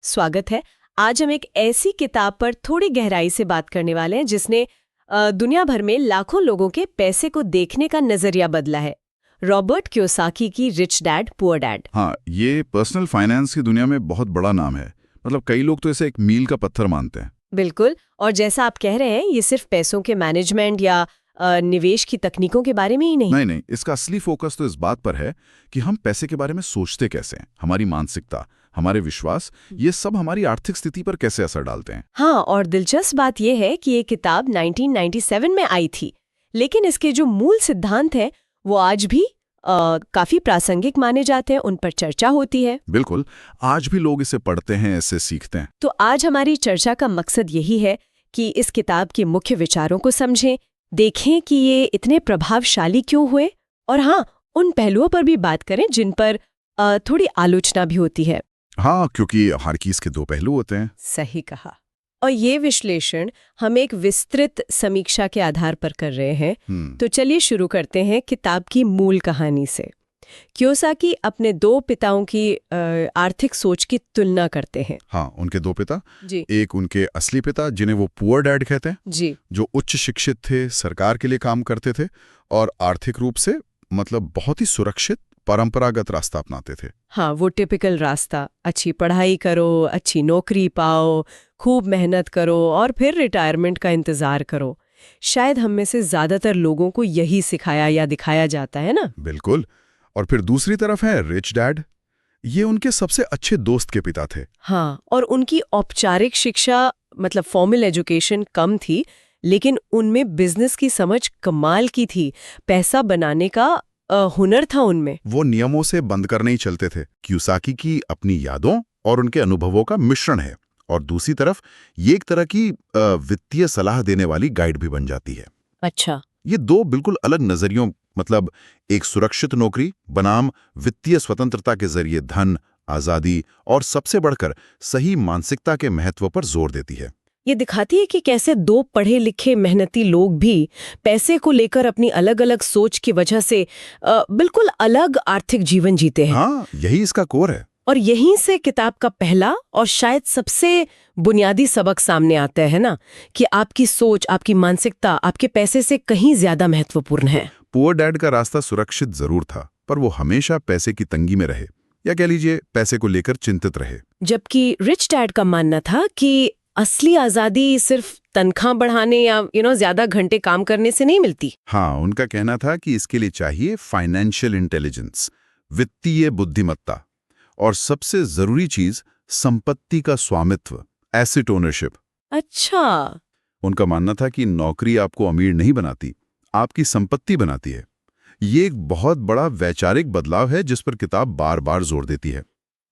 स्वागत है। आज हम एक ऐसी किताब पर थोड़ी गहराई से बात करने वाले हैं जिसने दुनिया भर में लाखों लोगों के पैसे को देखने का नजरिया बदला है। रॉबर्ट कियोसाकी की रिच डैड पुअर डैड। हाँ, ये पर्सनल फाइनेंस की दुनिया में बहुत बड़ा नाम है। मतलब कई लोग तो इसे एक मील का पत्थर मानते हैं। बिल्कुल, और जैसा आप कह रहे हैं, ये सिर्फ पैसों के मैनेजमेंट या निवेश की तकनीकों के बारे में ही नहीं। नहीं नहीं, इसका असली फोकस तो इस बात पर है कि हम पैसे के बारे में सोचते कैसे हैं, हमारी मानसिकता, हमारे विश्वास, ये सब हमारी आर्थिक स्थिति पर कैसे असर डालते हैं। हाँ, और दिलचस्प बात यह है कि ये किताब 1997 में आई थी, लेकिन इसके जो मूल सिद्धांत हैं वो आज भी काफी प्रासंगिक माने जाते हैं, उन पर चर्चा होती है। बिल्कुल, आज भी लोग इसे पढ़ते हैं, इससे सीखते हैं। तो आज हमारी चर्चा का मकसद यही है कि इस किताब के मुख्य विचारों को समझें, देखें कि ये इतने प्रभावशाली क्यों हुए, और हाँ, उन पहलुओं पर भी बात करें जिन पर थोड़ी आलोचना भी होती है। हाँ, क्योंकि हर चीज के दो पहलू होते हैं। सही कहा। और ये विश्लेषण हम एक विस्तृत समीक्षा के आधार पर कर रहे हैं। तो चलिए शुरू करते हैं किताब की मूल कहानी से। कियोसाकी अपने दो पिताओं की आर्थिक सोच की तुलना करते हैं। हाँ, उनके दो पिता जी। एक उनके असली पिता जिन्हें वो पुअर डैड कहते हैं जी। जो उच्च शिक्षित थे, सरकार के लिए काम करते थे और आर्थिक रूप से मतलब बहुत ही सुरक्षित परंपरागत रास्ता अपनाते थे। हाँ, वो टिपिकल रास्ता, अच्छी पढ़ाई करो, अच्छी नौकरी पाओ, खूब मेहनत करो और फिर रिटायरमेंट का इंतजार करो। शायद हम में से ज्यादातर लोगों को यही सिखाया या दिखाया जाता है ना। बिल्कुल। और फिर दूसरी तरफ है रिच डैड। ये उनके सबसे अच्छे दोस्त के पिता थे। हाँ, और उनकी औपचारिक शिक्षा मतलब फॉर्मल एजुकेशन कम थी, लेकिन उनमें बिजनेस की समझ कमाल की थी। पैसा बनाने का हुनर था उनमें। वो नियमों से बंद कर नहीं चलते थे। कियोसाकी की अपनी यादों और उनके अनुभवों का मिश्रण है। और दूसरी तरफ ये एक तरह की वित्तीय सलाह देने वाली गाइड भी बन जाती है। अच्छा। ये दो बिल्कुल अलग नजरियों, मतलब एक सुरक्षित नौकरी बनाम वित्तीय स्वतंत्रता के जरिए धन, आजादी और सबसे बढ़कर सही मानसिकता के महत्व पर जोर देती है। ये दिखाती है कि कैसे दो पढ़े लिखे मेहनती लोग भी पैसे को लेकर अपनी अलग अलग सोच की वजह से बिल्कुल अलग आर्थिक जीवन जीते हैं। हाँ, यही इसका कोर है। और यहीं से किताब का पहला और शायद सबसे बुनियादी सबक सामने आता है ना, कि आपकी सोच, आपकी मानसिकता आपके पैसे से कहीं ज्यादा महत्वपूर्ण है। पुअर डैड का रास्ता सुरक्षित जरूर था, पर वो हमेशा पैसे की तंगी में रहे, या कह लीजिए पैसे को लेकर चिंतित रहे। जबकि रिच डैड का मानना था कि असली आजादी सिर्फ तनख्वाह बढ़ाने या ज्यादा घंटे काम करने से नहीं मिलती। हाँ, उनका कहना था कि इसके लिए चाहिए फाइनेंशियल इंटेलिजेंस, वित्तीय बुद्धिमत्ता, और सबसे जरूरी चीज संपत्ति का स्वामित्व, एसेट ओनरशिप। अच्छा। उनका मानना था कि नौकरी आपको अमीर नहीं बनाती, आपकी संपत्ति बनाती है। ये एक बहुत बड़ा वैचारिक बदलाव है जिस पर किताब बार बार जोर देती है।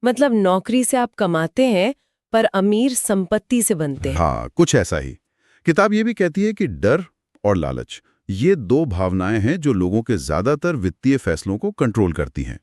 मतलब नौकरी से आप कमाते हैं पर अमीर संपत्ति से बनते हैं। हाँ, कुछ ऐसा ही। किताब ये भी कहती है कि डर और लालच, ये दो भावनाएं हैं जो लोगों के ज्यादातर वित्तीय फैसलों को कंट्रोल करती हैं।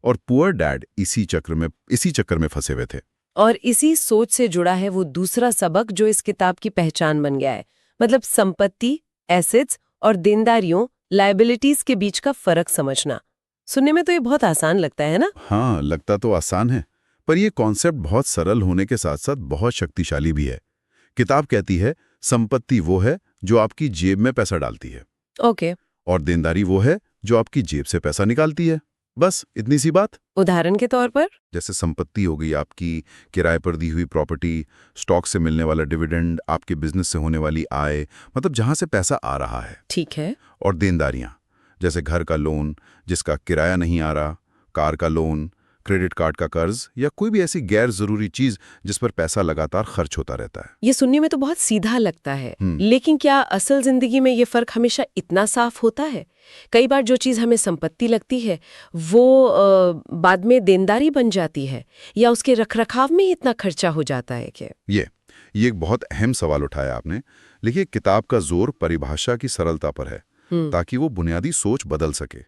और पुअर डैड इसी चक्कर में फंसे हुए थे। और इसी सोच से जुड़ा है वो दूसरा सबक जो इस किताब की पहचान बन गया है। मतलब संपत्ति, एसेट्स और देनदारियों, लायबिलिटीज के बीच का फर्क समझना। सुनने में तो ये बहुत आसान लगता है ना। हाँ, लगता तो आसान है, पर यह कॉन्सेप्ट बहुत सरल होने के साथ साथ बहुत शक्तिशाली भी है। किताब कहती है संपत्ति वो है जो आपकी जेब में पैसा डालती है। ओके। और देनदारी वो है जो आपकी जेब से पैसा निकालती है। बस इतनी सी बात। उदाहरण के तौर पर, जैसे संपत्ति हो गई आपकी किराए पर दी हुई प्रॉपर्टी, स्टॉक से मिलने वाला डिविडेंड, आपके बिजनेस से होने वाली आय, मतलब जहां से पैसा आ रहा है। ठीक है। और देनदारियां, जैसे घर का लोन जिसका किराया नहीं आ रहा, कार का लोन, क्रेडिट कार्ड का कर्ज, या कोई भी ऐसी गैर जरूरी चीज जिस पर पैसा लगातार खर्च होता रहता है। ये सुनने में तो बहुत सीधा लगता है, लेकिन क्या असल जिंदगी में ये फर्क हमेशा इतना साफ होता है? कई बार जो चीज हमें संपत्ति लगती है वो बाद में देनदारी बन जाती है, या उसके रखरखाव में ही इतना खर्चा हो जाता है क्या? ये एक बहुत अहम सवाल उठाया आपने। देखिए, किताब का जोर परिभाषा की सरलता पर है, ताकि वो बुनियादी सोच बदल सके।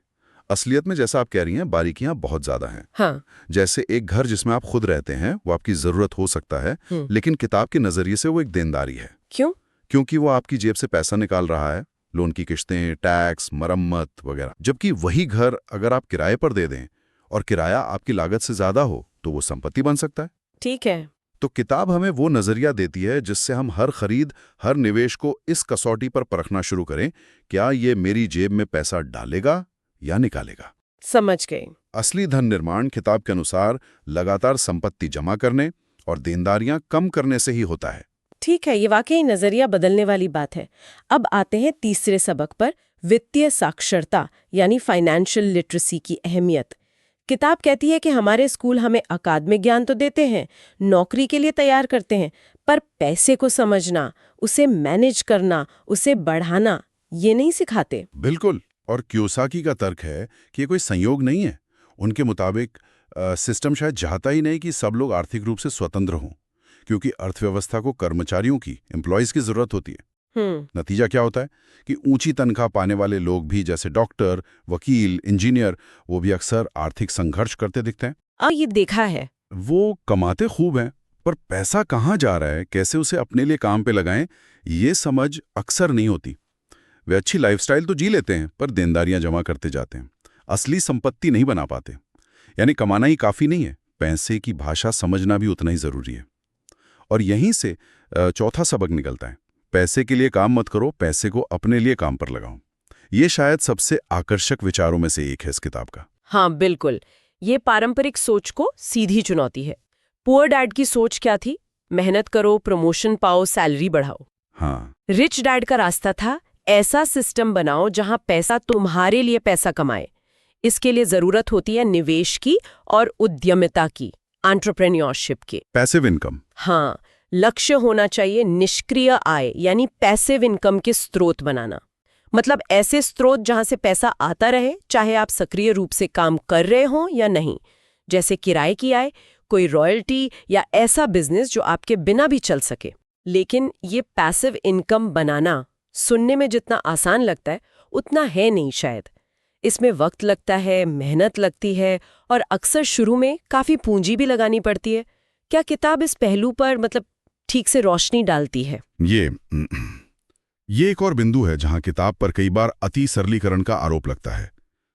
असलियत में जैसा आप कह रही हैं, बारीकियां बहुत ज्यादा हैं। हाँ। जैसे एक घर जिसमें आप खुद रहते हैं वो आपकी जरूरत हो सकता है, लेकिन किताब के नजरिए से वो एक देनदारी है। क्यों? क्योंकि वो आपकी जेब से पैसा निकाल रहा है, लोन की किश्तें, टैक्स, मरम्मत वगैरह। जबकि वही घर अगर आप किराए पर दे दें और किराया आपकी लागत से ज्यादा हो तो वो संपत्ति बन सकता है। ठीक है। तो किताब हमें वो नजरिया देती है जिससे हम हर खरीद, हर निवेश को इस कसौटी पर परखना शुरू करें, क्या ये मेरी जेब में पैसा डालेगा या निकालेगा। समझ गए। असली धन निर्माण किताब के अनुसार लगातार संपत्ति जमा करने और देनदारियां कम करने से ही होता है। ठीक है, ये वाकई नजरिया बदलने वाली बात है। अब आते हैं तीसरे सबक पर, वित्तीय साक्षरता यानी फाइनेंशियल लिटरेसी की अहमियत। किताब कहती है कि हमारे स्कूल हमें अकादमिक ज्ञान तो देते हैं, नौकरी के लिए तैयार करते हैं, पर पैसे को समझना, उसे मैनेज करना, उसे बढ़ाना, ये नहीं सिखाते। बिल्कुल। और कियोसाकी का तर्क है कि ये कोई संयोग नहीं है। उनके मुताबिक सिस्टम शायद चाहता ही नहीं कि सब लोग आर्थिक रूप से स्वतंत्र हों, क्योंकि अर्थव्यवस्था को कर्मचारियों की, एम्प्लॉयज की जरूरत होती है। नतीजा क्या होता है कि ऊंची तनख्वाह पाने वाले लोग भी, जैसे डॉक्टर, वकील, इंजीनियर, वो भी अक्सर आर्थिक संघर्ष करते दिखते हैं। ये देखा है। वो कमाते खूब हैं, पर पैसा कहाँ जा रहा है, कैसे उसे अपने लिए काम पे लगाएं, ये समझ अक्सर नहीं होती। वे अच्छी लाइफस्टाइल तो जी लेते हैं, पर देनदारियां जमा करते जाते हैं, असली संपत्ति नहीं बना पाते। यानी कमाना ही काफी नहीं है, पैसे की भाषा समझना भी उतना ही जरूरी है। और यहीं से चौथा सबक निकलता है, पैसे के लिए काम मत करो, पैसे को अपने लिए काम पर लगाओ। ये शायद सबसे आकर्षक विचारों में से एक है इस किताब का। हाँ बिल्कुल, ये पारंपरिक सोच को सीधी चुनौती है। पुअर डैड की सोच क्या थी? मेहनत करो, प्रमोशन पाओ, सैलरी बढ़ाओ। हाँ। रिच डैड का रास्ता था, ऐसा सिस्टम बनाओ जहां पैसा तुम्हारे लिए पैसा कमाए। इसके लिए जरूरत होती है निवेश की और उद्यमिता की, एंटरप्रेन्योरशिप की। Passive income. हाँ, लक्ष्य होना चाहिए निष्क्रिय आय यानी पैसिव इनकम के स्रोत बनाना। मतलब ऐसे स्रोत जहां से पैसा आता रहे, चाहे आप सक्रिय रूप से काम कर रहे हो या नहीं। जैसे किराए की आय, कोई रॉयल्टी या ऐसा बिजनेस जो आपके बिना भी चल सके। लेकिन ये पैसिव इनकम बनाना सुनने में जितना आसान लगता है उतना है नहीं शायद। इसमें वक्त लगता है, मेहनत लगती है और अक्सर शुरू में काफी पूंजी भी लगानी पड़ती है। क्या किताब इस पहलू पर ठीक से रोशनी डालती है? ये एक और बिंदु है जहां किताब पर कई बार अति सरलीकरण का आरोप लगता है।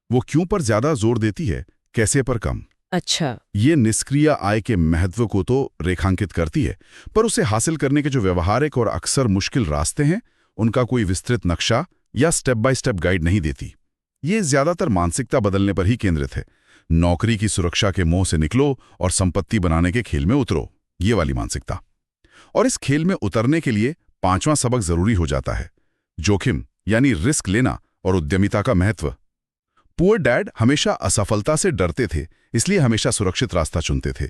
वो क्यों पर ज्यादा जोर देती है, कैसे पर कम। अच्छा। ये निष्क्रिय आय के महत्व को तो रेखांकित करती है, पर उसे हासिल करने के जो व्यवहारिक और अक्सर मुश्किल रास्ते हैं, उनका कोई विस्तृत नक्शा या स्टेप बाय स्टेप गाइड नहीं देती। ये ज्यादातर मानसिकता बदलने पर ही केंद्रित है। नौकरी की सुरक्षा के मोह से निकलो और संपत्ति बनाने के खेल में उतरो, ये वाली मानसिकता। और इस खेल में उतरने के लिए पांचवां सबक जरूरी हो जाता है, जोखिम यानी रिस्क लेना और उद्यमिता का महत्व। पुअर डैड हमेशा असफलता से डरते थे, इसलिए हमेशा सुरक्षित रास्ता चुनते थे,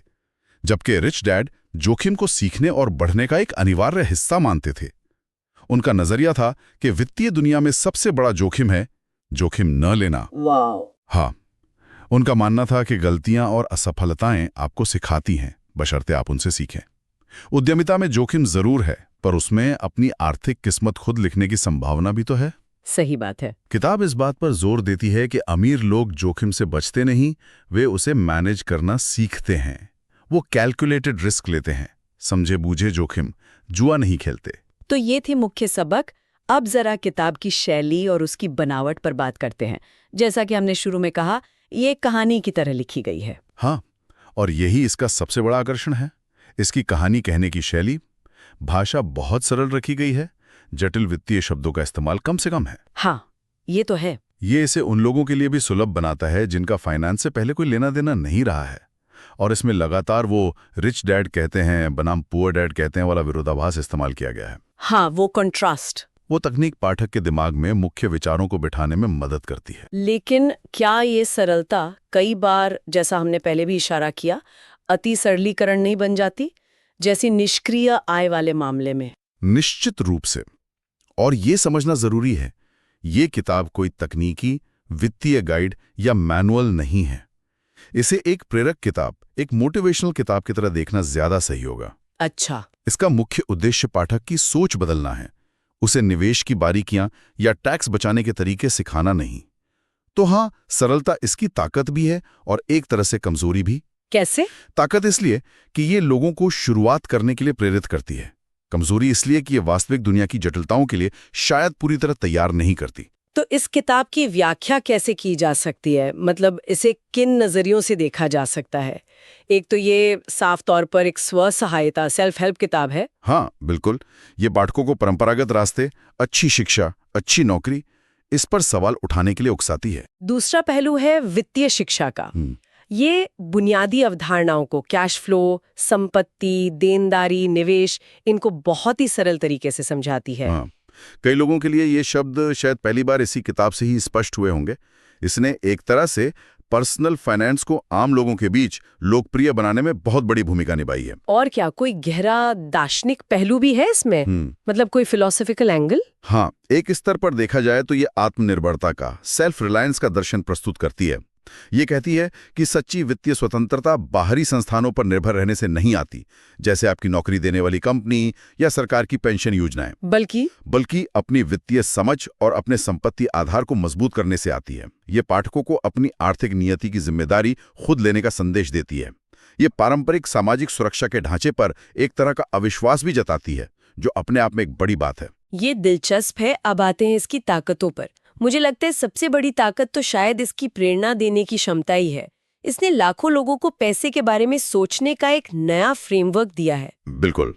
जबकि रिच डैड जोखिम को सीखने और बढ़ने का एक अनिवार्य हिस्सा मानते थे। उनका नजरिया था कि वित्तीय दुनिया में सबसे बड़ा जोखिम है जोखिम न लेना। हाँ, उनका मानना था कि गलतियां और असफलताएं आपको सिखाती हैं, बशर्ते आप उनसे सीखें। उद्यमिता में जोखिम जरूर है, पर उसमें अपनी आर्थिक किस्मत खुद लिखने की संभावना भी तो है। सही बात है। किताब इस बात पर जोर देती है कि अमीर लोग जोखिम से बचते नहीं, वे उसे मैनेज करना सीखते हैं। वो कैलकुलेटेड रिस्क लेते हैं, समझे बूझे जोखिम, जुआ नहीं खेलते। तो ये थे मुख्य सबक। अब जरा किताब की शैली और उसकी बनावट पर बात करते हैं। जैसा कि हमने शुरू में कहा, ये कहानी की तरह लिखी गई है। हाँ, और यही इसका सबसे बड़ा आकर्षण है। इसकी कहानी कहने की शैली, भाषा बहुत सरल रखी गई है, जटिल वित्तीय शब्दों का इस्तेमाल कम से कम है। हाँ, ये तो है। ये इसे उन लोगों के लिए भी सुलभ बनाता है जिनका फाइनेंस से पहले कोई लेना देना नहीं रहा है। और इसमें लगातार वो रिच डैड कहते हैं बनाम पुअर डैड कहते हैं वाला विरोधाभास इस्तेमाल किया गया है। हाँ, वो कंट्रास्ट। वो तकनीक पाठक के दिमाग में मुख्य विचारों को बिठाने में मदद करती है। लेकिन क्या ये सरलता कई बार, जैसा हमने पहले भी इशारा किया, अति सरलीकरण नहीं बन जाती, जैसी निष्क्रिय आय वाले मामले में? निश्चित रूप से। और ये समझना जरूरी है, ये किताब कोई तकनीकी वित्तीय गाइड या मैनुअल नहीं है। इसे एक प्रेरक किताब, एक मोटिवेशनल किताब की तरह देखना ज्यादा सही होगा। अच्छा। इसका मुख्य उद्देश्य पाठक की सोच बदलना है, उसे निवेश की बारीकियां या टैक्स बचाने के तरीके सिखाना नहीं। तो हाँ, सरलता इसकी ताकत भी है और एक तरह से कमजोरी भी। कैसे? ताकत इसलिए कि ये लोगों को शुरुआत करने के लिए प्रेरित करती है, कमजोरी इसलिए कि ये वास्तविक दुनिया की जटिलताओं के लिए शायद पूरी तरह तैयार नहीं करती। तो इस किताब की व्याख्या कैसे की जा सकती है? मतलब इसे किन नजरियों से देखा जा सकता है? एक तो ये साफ तौर पर एक स्व सहायता सेल्फ हेल्प किताब है। हाँ बिल्कुल, ये पाठकों को परंपरागत रास्ते, अच्छी शिक्षा, अच्छी नौकरी, इस पर सवाल उठाने के लिए उकसाती है। दूसरा पहलू है वित्तीय शिक्षा का। ये बुनियादी अवधारणाओं को, कैश फ्लो, संपत्ति, देनदारी, निवेश, इनको बहुत ही सरल तरीके से समझाती है। हाँ, कई लोगों के लिए ये शब्द शायद पहली बार इसी किताब से ही स्पष्ट हुए होंगे। इसने एक तरह से पर्सनल फाइनेंस को आम लोगों के बीच लोकप्रिय बनाने में बहुत बड़ी भूमिका निभाई है। और क्या कोई गहरा दार्शनिक पहलू भी है इसमें? मतलब कोई फिलोसॉफिकल एंगल? हाँ, एक स्तर पर देखा जाए तो ये आत्मनिर्भरता का, सेल्फ रिलायंस का दर्शन प्रस्तुत करती है। ये कहती है कि सच्ची वित्तीय स्वतंत्रता बाहरी संस्थानों पर निर्भर रहने से नहीं आती, जैसे आपकी नौकरी देने वाली कंपनी या सरकार की पेंशन योजनाएं, बल्कि अपनी वित्तीय समझ और अपने संपत्ति आधार को मजबूत करने से आती है। ये पाठकों को अपनी आर्थिक नियति की जिम्मेदारी खुद लेने का संदेश देती है। ये पारंपरिक सामाजिक सुरक्षा के ढांचे पर एक तरह का अविश्वास भी जताती है, जो अपने आप में एक बड़ी बात है। ये दिलचस्प है। अब आते हैं इसकी ताकतों पर। मुझे लगता है सबसे बड़ी ताकत तो शायद इसकी प्रेरणा देने की क्षमता ही है। इसने लाखों लोगों को पैसे के बारे में सोचने का एक नया फ्रेमवर्क दिया है। बिल्कुल,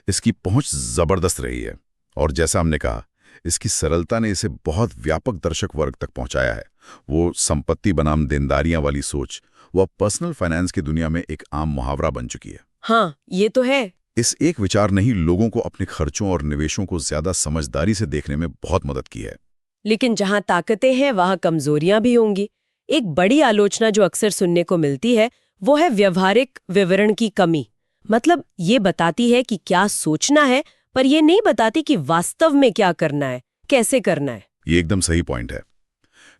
इसकी पहुंच जबरदस्त रही है और जैसा हमने कहा, इसकी सरलता ने इसे बहुत व्यापक दर्शक वर्ग तक पहुंचाया है। वो संपत्ति बनाम देनदारियां वाली सोच, वह पर्सनल फाइनेंस की दुनिया में एक आम मुहावरा बन चुकी है। हाँ, ये तो है। इस एक विचार ने ही लोगों को अपने खर्चों और निवेशों को ज्यादा समझदारी से देखने में बहुत मदद की है। लेकिन जहां ताकतें हैं वहां कमजोरियां भी होंगी। एक बड़ी आलोचना जो अक्सर सुनने को मिलती है वो है व्यवहारिक विवरण की कमी। मतलब ये बताती है कि क्या सोचना है, पर ये नहीं बताती कि वास्तव में क्या करना है, कैसे करना है। ये एकदम सही पॉइंट है।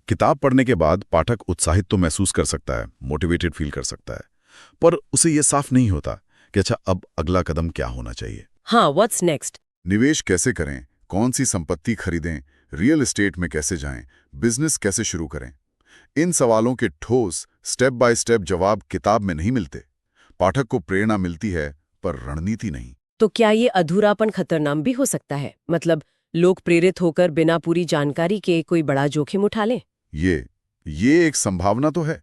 किताब पढ़ने के बाद पाठक उत्साहित तो महसूस कर सकता है, मोटिवेटेड फील कर सकता है, पर उसे ये साफ नहीं होता कि अच्छा अब अगला कदम क्या होना चाहिए। हाँ, व्हाट्स नेक्स्ट? निवेश कैसे करें, कौन सी संपत्ति खरीदें, रियल एस्टेट में कैसे जाएं, बिजनेस कैसे शुरू करें? इन सवालों के ठोस स्टेप बाय स्टेप जवाब किताब में नहीं मिलते। पाठक को प्रेरणा मिलती है पर रणनीति नहीं। तो क्या ये अधूरापन खतरनाक भी हो सकता है? मतलब लोग प्रेरित होकर बिना पूरी जानकारी के कोई बड़ा जोखिम उठा लें? ये एक संभावना तो है,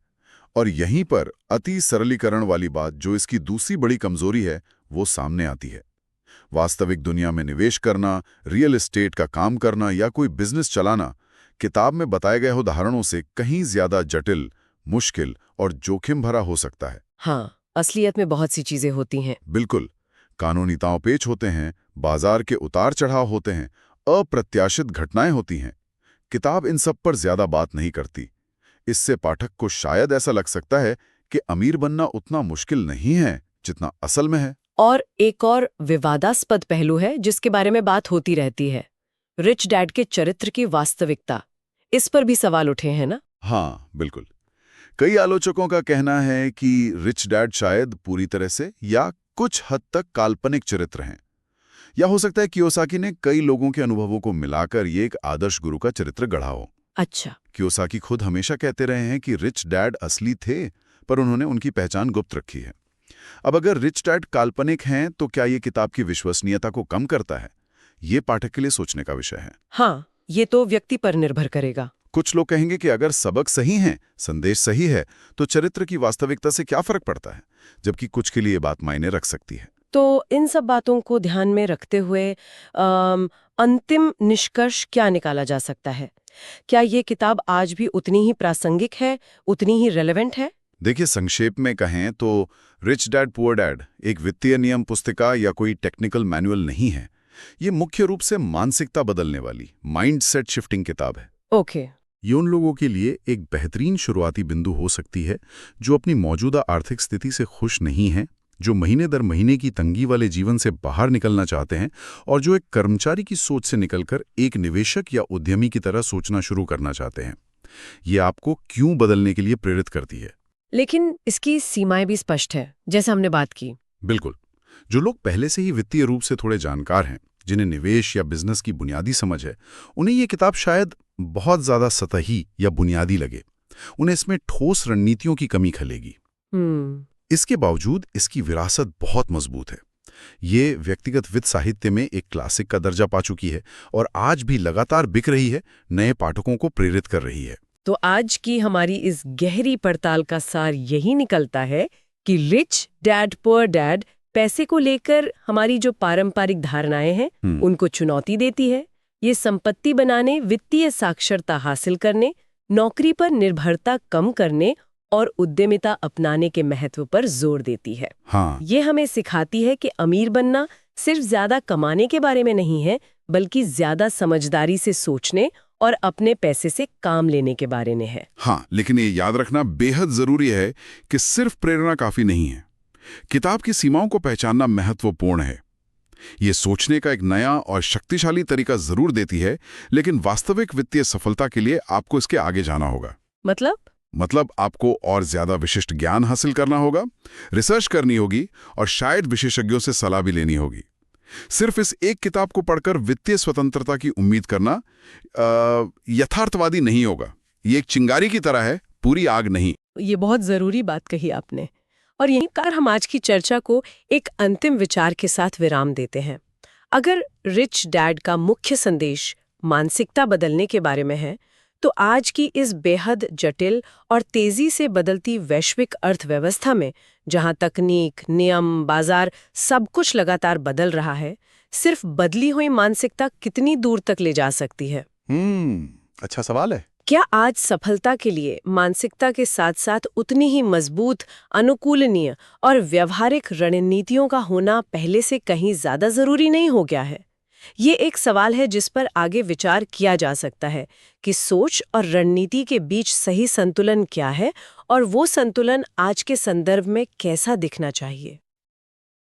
और यहीं पर अति सरलीकरण वाली बात जो इसकी दूसरी बड़ी कमजोरी है वो सामने आती है। वास्तविक दुनिया में निवेश करना, रियल एस्टेट का काम करना या कोई बिजनेस चलाना किताब में बताए गए उदाहरणों से कहीं ज्यादा जटिल, मुश्किल और जोखिम भरा हो सकता है। हाँ, असलियत में बहुत सी चीजें होती हैं। बिल्कुल, कानूनी तांव-पेच होते हैं, बाजार के उतार चढ़ाव होते हैं, अप्रत्याशित घटनाएं होती हैं। किताब इन सब पर ज्यादा बात नहीं करती। इससे पाठक को शायद ऐसा लग सकता है कि अमीर बनना उतना मुश्किल नहीं है जितना असल में है। और एक और विवादास्पद पहलू है जिसके बारे में बात होती रहती है, रिच डैड के चरित्र की वास्तविकता। इस पर भी सवाल उठे हैं ना? हाँ, बिल्कुल। कई आलोचकों का कहना है कि रिच डैड शायद पूरी तरह से या कुछ हद तक काल्पनिक चरित्र हैं। या हो सकता है कियोसाकी ने कई लोगों के अनुभवों को मिलाकर ये एक आदर्श गुरु का चरित्र गढ़ा हो। अच्छा। कियोसाकी खुद हमेशा कहते रहे हैं कि रिच डैड असली थे, पर उन्होंने उनकी पहचान गुप्त रखी है। अब अगर रिच डैड काल्पनिक हैं तो क्या ये किताब की विश्वसनीयता को कम करता है? ये पाठक के लिए सोचने का विषय है। हाँ, ये तो व्यक्ति पर निर्भर करेगा। कुछ लोग कहेंगे कि अगर सबक सही हैं, संदेश सही है, तो चरित्र की वास्तविकता से क्या फर्क पड़ता है, जबकि कुछ के लिए बात मायने रख सकती है। तो इन सब बातों को ध्यान में रखते हुए अंतिम निष्कर्ष क्या निकाला जा सकता है? क्या ये किताब आज भी उतनी ही प्रासंगिक है, उतनी ही रेलेवेंट है? देखिए, संक्षेप में कहें तो रिच डैड पुअर डैड एक वित्तीय नियम पुस्तिका या कोई टेक्निकल मैनुअल नहीं है। ये मुख्य रूप से मानसिकता बदलने वाली, माइंडसेट शिफ्टिंग किताब है। ओके। ये उन लोगों के लिए एक बेहतरीन शुरुआती बिंदु हो सकती है जो अपनी मौजूदा आर्थिक स्थिति से खुश नहीं हैं, जो महीने दर महीने की तंगी वाले जीवन से बाहर निकलना चाहते हैं और जो एक कर्मचारी की सोच से निकलकर एक निवेशक या उद्यमी की तरह सोचना शुरू करना चाहते हैं। ये आपको क्यों बदलने के लिए प्रेरित करती है। लेकिन इसकी सीमाएं भी स्पष्ट है, जैसे हमने बात की। बिल्कुल। जो लोग पहले से ही वित्तीय रूप से थोड़े जानकार हैं, जिन्हें निवेश या बिजनेस की बुनियादी समझ है, उन्हें ये किताब शायद बहुत ज्यादा सतही या बुनियादी लगे। उन्हें इसमें ठोस रणनीतियों की कमी खलेगी। इसके बावजूद इसकी विरासत बहुत मजबूत है। ये व्यक्तिगत वित्त साहित्य में एक क्लासिक का दर्जा पा चुकी है और आज भी लगातार बिक रही है, नए पाठकों को प्रेरित कर रही है। तो आज की हमारी इस गहरी पड़ताल का सार यही निकलता है कि रिच डैड पुअर डैड पैसे को लेकर हमारी जो पारंपरिक धारणाएं हैं उनको चुनौती देती है। ये संपत्ति बनाने, वित्तीय साक्षरता हासिल करने, नौकरी पर निर्भरता कम करने और उद्यमिता अपनाने के महत्व पर जोर देती है। ये हमें सिखाती है कि अमीर बनना सिर्फ ज्यादा कमाने के बारे में नहीं है, बल्कि ज्यादा समझदारी से सोचने और अपने पैसे से काम लेने के बारे में है। लेकिन ये याद रखना बेहद जरूरी है कि सिर्फ प्रेरणा काफी नहीं है। किताब की सीमाओं को पहचानना महत्वपूर्ण है। ये सोचने का एक नया और शक्तिशाली तरीका जरूर देती है, लेकिन वास्तविक वित्तीय सफलता के लिए आपको इसके आगे जाना होगा। मतलब आपको और ज्यादा विशिष्ट ज्ञान हासिल करना होगा, रिसर्च करनी होगी और शायद विशेषज्ञों से सलाह भी लेनी होगी। सिर्फ इस एक किताब को पढ़कर वित्तीय स्वतंत्रता की उम्मीद करना यथार्थवादी नहीं होगा। ये एक चिंगारी की तरह है, पूरी आग नहीं। ये बहुत जरूरी बात कही आपने। और यहीं पर हम आज की चर्चा को एक अंतिम विचार के साथ विराम देते हैं। अगर रिच डैड का मुख्य संदेश मानसिकता बदलने के बारे में है, तो आज की इस बेहद जटिल और तेजी से बदलती वैश्विक अर्थव्यवस्था में, जहां तकनीक, नियम, बाजार सब कुछ लगातार बदल रहा है, सिर्फ बदली हुई मानसिकता कितनी दूर तक ले जा सकती है? अच्छा सवाल है। क्या आज सफलता के लिए मानसिकता के साथ साथ उतनी ही मजबूत, अनुकूलनीय और व्यवहारिक रणनीतियों का होना पहले से कहीं ज्यादा जरूरी नहीं हो गया है? ये एक सवाल है जिस पर आगे विचार किया जा सकता है कि सोच और रणनीति के बीच सही संतुलन क्या है और वो संतुलन आज के संदर्भ में कैसा दिखना चाहिए।